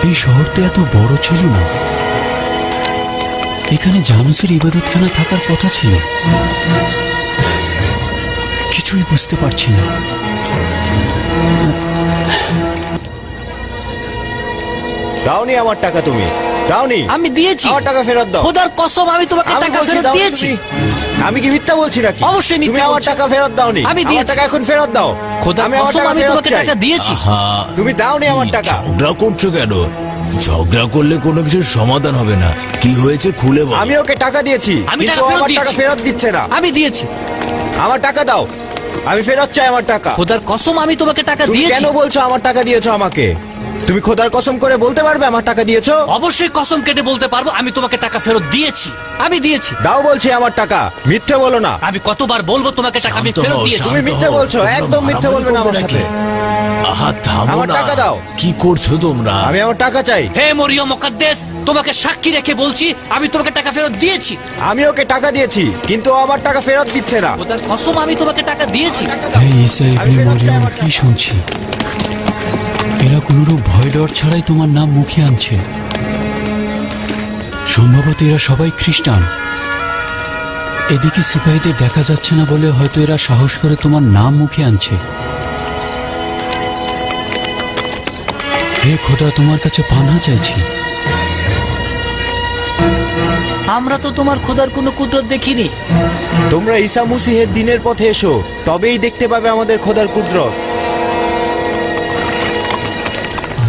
এই শহর তো এত বড় ছিল না। এখানে জানুসের ইবাদতখানা থাকার কথা ছিল। কিছুই বুঝতে পারছি না। দাওনি আমার টাকা, তুমি দাওনি। আমি দিয়েছি। আমার টাকা ফেরত দাও। খোদার কসম আমি তোমাকে আমি টাকা বলছি ফেরত দাওনি দিয়েছি। তুমি। আমি কি মিথ্যা বলছি নাকি? অবশ্যই মিথ্যা তুমি আমার বলছো। টাকা ফেরত দাওনি। আমি আমার দিয়েছি। টাকা এখন ফেরত দাও। খোদার আমি আমার কসম টাকা আমি ফেরত তোমাকে চাই। টাকা দিয়েছি। তুমি দাওনি আমার টাকা। ঝগড়া করছো কেন? ঝগড়া করলে কোনো কিছুর সমাধান হবে না। কি হয়েছে খুলে বল। আমি ওকে টাকা দিয়েছি, আমি কিন্তু টাকা ও ফেরত আমার টাকা দিয়েছি। ফেরত দিচ্ছে না। আমি দিয়েছি। আমার টাকা দাও, আমি ফেরত চাই আমার টাকা। খোদার কসম আমি তোমাকে টাকা তুমি দিয়েছি। কেন বলছো আমার টাকা দিয়েছো আমাকে? তুমি খোদার কসম করে বলতে পারবে আমার টাকা দিয়েছো? অবশ্যই কসম কেটে বলতে পারবো আমি তোমাকে টাকা ফেরত দিয়েছি। আমি দিয়েছি। দাও বলছি আমার টাকা, মিথ্যে বলো না। আমি কতবার বলবো তোমাকে টাকা আমি শান্ত ফেরত হও, দিয়েছি। তুমি শান্ত মিথ্যে হও। বলছো, তোমরা একদম মিথ্যে বলবে না আমার মারামারি সাথে। করবে নাকি? আহা থামো আমার না। টাকা দাও। কি করছো তোমরা? আমি আমার টাকা চাই। হে মরিয়ম মুকাদ্দেস, তোমাকে সাক্ষী রেখে বলছি আমি তোমাকে টাকা ফেরত দিয়েছি। আমি ওকে টাকা দিয়েছি, কিন্তু ও আমার টাকা ফেরত দিচ্ছে না। খোদার কসম আমি তোমাকে টাকা দিয়েছি। হে ঈসা ইবনে মরিয়ম, কি শুনছি? এরা কোনরূপ ভয় ডর ছাড়াই তোমার নাম মুখে আনছে। সম্ভবত এরা সবাই খ্রিস্টান। এদিকে সিপাহীদের দেখা যাচ্ছে না বলে হয়তো এরা সাহস করে তোমার নাম মুখে আনছে। হে খোদা, তোমার কাছে পানাহ চাইছি। আমরা তো তোমার খোদার কোনো কুদরত দেখিনি। তোমরা ঈসা মুসিহের দিনের পথে এসো, তবেই দেখতে পাবে আমাদের খোদার কুদরত।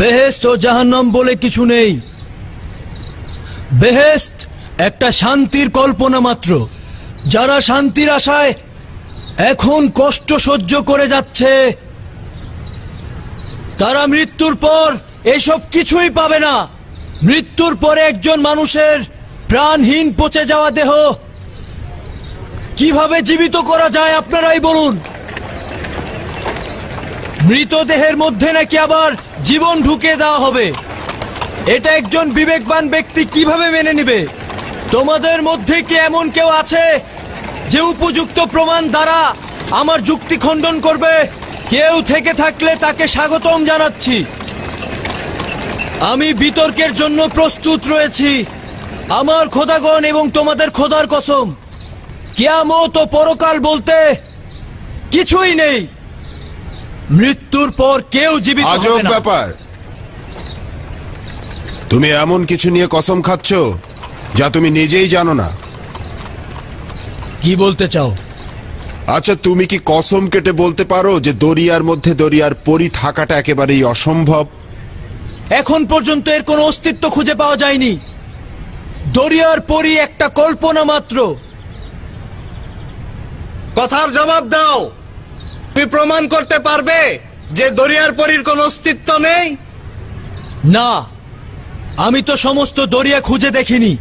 বেহেশত ও জাহান্নাম বলে কিছু নেই। বেহেশত একটা শান্তির কল্পনা মাত্র। যারা শান্তির আশায় এখন কষ্ট সহ্য করে যাচ্ছে, তারা মৃত্যুর পর এসব কিছুই পাবে না। মৃত্যুর পরে একজন মানুষের প্রাণহীন পচে যাওয়া দেহ কিভাবে জীবিত করা যায় আপনারাই বলুন। মৃতদেহের মধ্যে নাকি আবার জীবন ঢুকে দেওয়া হবে। এটা একজন বিবেকবান ব্যক্তি কিভাবে মেনে নেবে? তোমাদের মধ্যে কি এমন কেউ আছে যে উপযুক্ত প্রমাণ দ্বারা আমার যুক্তি খণ্ডন করবে? কেউ থেকে থাকলে তাকে স্বাগতম জানাচ্ছি। আমি বিতর্কের জন্য প্রস্তুত রয়েছি। আমার খোদাগণ এবং তোমাদের খোদার কসম, কিয়ামত ও পরকাল বলতে কিছুই নেই। মৃত্যুর পর কেউ জীবিত আজব হবে না। ব্যাপার। তুমি এমন কিছু নিয়ে কসম খাচ্ছ যা তুমি নিজেই জানো না। কি বলতে চাও? আচ্ছা, তুমি কি কসম কেটে বলতে পারো যে দরিয়ার মধ্যে দরিয়ার পরি থাকাটা একেবারেই অসম্ভব? এখন পর্যন্ত এর কোনো অস্তিত্ব খুঁজে পাওয়া যায়নি। দরিয়ার পরি একটা কল্পনা মাত্র। কথার জবাব দাও। তুমি প্রমাণ করতে পারবে যে দরিয়ার পরীর কোনো অস্তিত্ব নেই? না, আমি তো সমস্ত দরিয়া খুঁজে দেখিনি,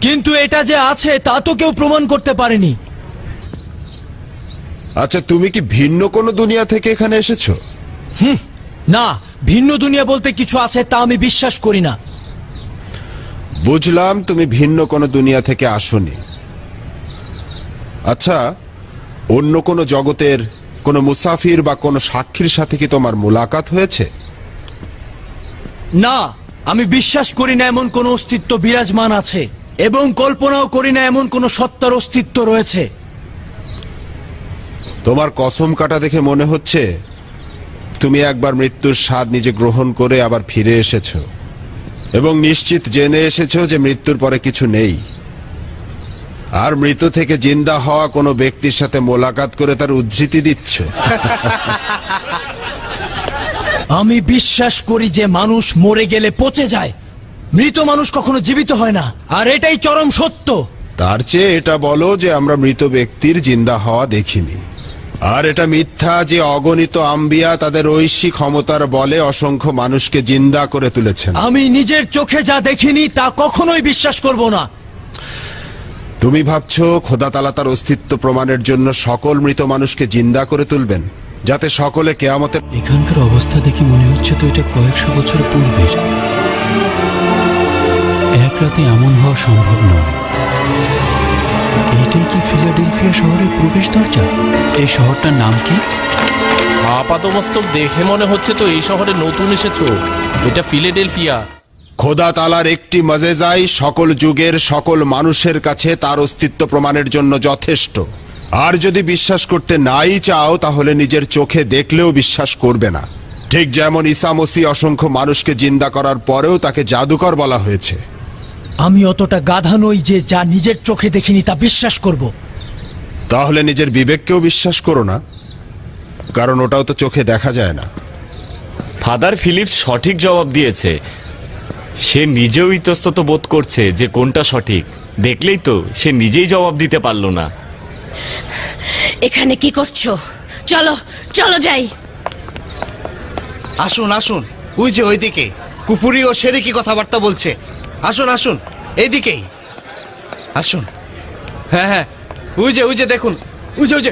কিন্তু এটা যে আছে তা তো কেউ প্রমাণ করতে পারেনি। আচ্ছা, তুমি কি ভিন্ন কোনো দুনিয়া থেকে এখানে এসেছো? না, ভিন্ন দুনিয়া বলতে কিছু আছে তা আমি বিশ্বাস করি না। বুঝলাম, তুমি ভিন্ন কোনো দুনিয়া থেকে আসোনি। আচ্ছা, অন্য কোনো জগতের কোনো মুসাফির বা কোনো সাক্ষীর সাথে কি তোমার মোলাকাত হয়েছে? না, আমি বিশ্বাস করি না এমন কোনো অস্তিত্ব বিরাজমান আছে, এবং কল্পনাও করি না এমন কোনো সত্তার অস্তিত্ব রয়েছে। তোমার কসম কাটা দেখে মনে হচ্ছে তুমি একবার মৃত্যুর স্বাদ নিজে গ্রহণ করে আবার ফিরে এসেছো, এবং নিশ্চিত জেনে এসেছো যে মৃত্যুর পরে কিছু নেই। আর মৃত থেকে জিন্দা হওয়া কোনো ব্যক্তির সাথে মোলাকাত করে তার উদ্ধৃতি দিচ্ছ। আমি বিশ্বাস করি যে মানুষ মরে গেলে পচে যায়, মৃত মানুষ কখনো জীবিত হয় না, আর এটাই চরম সত্য। তার চেয়ে এটা বলো যে আমরা মৃত ব্যক্তির জিন্দা হওয়া দেখিনি। আর এটা মিথ্যা যে অগণিত আম্বিয়া তাদের ঐশী ক্ষমতার বলে অসংখ্য মানুষকে জিন্দা করে তুলেছেন। আমি নিজের চোখে যা দেখিনি তা কখনোই বিশ্বাস করব না। তুমি ভাবছো খোদা তাআলা তার অস্তিত্ব প্রমাণের জন্য সকল মৃত মানুষকে জিন্দা করে তুলবেন, যাতে সকলে কেয়ামতের এখানকার অবস্থা দেখে মনে হচ্ছে তো এটা কয়েকশো বছর পূর্বের। এক রাতে এমন হওয়া সম্ভব নয়। এইটাই কি ফিলাডেলফিয়া শহরের প্রবেশ দরজা? এই শহরটার নাম কি? আপাতমস্তক দেখে মনে হচ্ছে তো এই শহরে নতুন এসেছো। এটা ফিলাডেলফিয়া। খোদা তালার একটি মজেজাই সকল যুগের সকল মানুষের কাছে তার অস্তিত্ব প্রমাণের জন্য যথেষ্ট। আর যদি বিশ্বাস করতে নাই চাও তাহলে নিজের চোখে দেখলেও বিশ্বাস করবে না। ঠিক যেমন ঈসা মসীহ অসংখ্য মানুষকে জিন্দা করার পরেও তাকে জাদুকর বলা হয়েছে। আমি অতটা গাধা নই যে যা নিজের চোখে দেখিনি তা বিশ্বাস করব। তাহলে নিজের বিবেককেও বিশ্বাস করো না, কারণ ওটাও তো চোখে দেখা যায় না। ফাদার ফিলিপস সঠিক জবাব দিয়েছে। সে নিজেও ইতস্তত বোধ করছে যে কোনটা সঠিক। দেখলেই তো সে নিজেই জবাব দিতে পারল না। এখানে কি করছো? চলো চলো যাই। আসুন আসুন, ওই যে ওইদিকে কুপুরি ও শেরিকি কথাবার্তা বলছে। আসুন আসুন, এইদিকেই আসুন। হ্যাঁ হ্যাঁ, ওই যে দেখুন, ওই যে